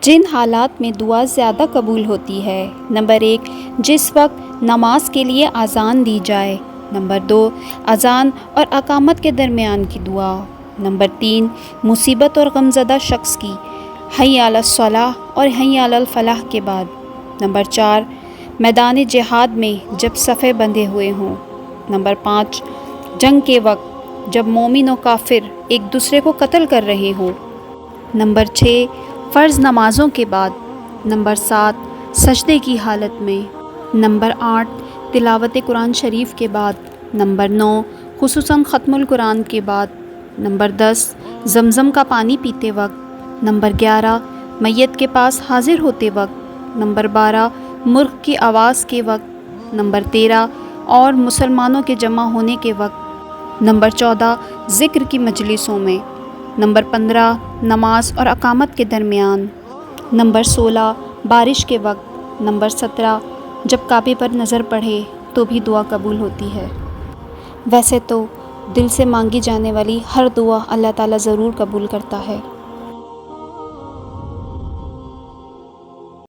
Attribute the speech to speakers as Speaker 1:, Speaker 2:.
Speaker 1: جن حالات میں دعا زیادہ قبول ہوتی ہے؟ نمبر 1، جس وقت نماز کے لیے اذان دی جائے۔ نمبر 2، اذان اور اقامت کے درمیان کی دعا۔ نمبر 3، مصیبت اور غمزدہ شخص کی حی علی الصلاح اور حی علی الفلاح کے بعد۔ نمبر 4، میدان جہاد میں جب صفیں بندھے ہوئے ہوں۔ نمبر 5، جنگ کے وقت جب مومن و کافر ایک دوسرے کو قتل کر رہے ہوں۔ نمبر 6، فرض نمازوں کے بعد۔ نمبر 7، سجدے کی حالت میں۔ نمبر 8، تلاوت قرآن شریف کے بعد۔ نمبر 9، خصوصاً ختم القرآن کے بعد۔ نمبر 10، زمزم کا پانی پیتے وقت۔ نمبر 11، میت کے پاس حاضر ہوتے وقت۔ نمبر 12، مرغ کی آواز کے وقت۔ نمبر 13، اور مسلمانوں کے جمع ہونے کے وقت۔ نمبر 14، ذکر کی مجلسوں میں۔ نمبر 15، نماز اور اقامت کے درمیان۔ نمبر 16، بارش کے وقت۔ نمبر 17، جب کعبے پر نظر پڑے تو بھی دعا قبول ہوتی ہے۔ ویسے تو دل سے مانگی جانے والی ہر دعا اللہ تعالیٰ ضرور قبول کرتا ہے۔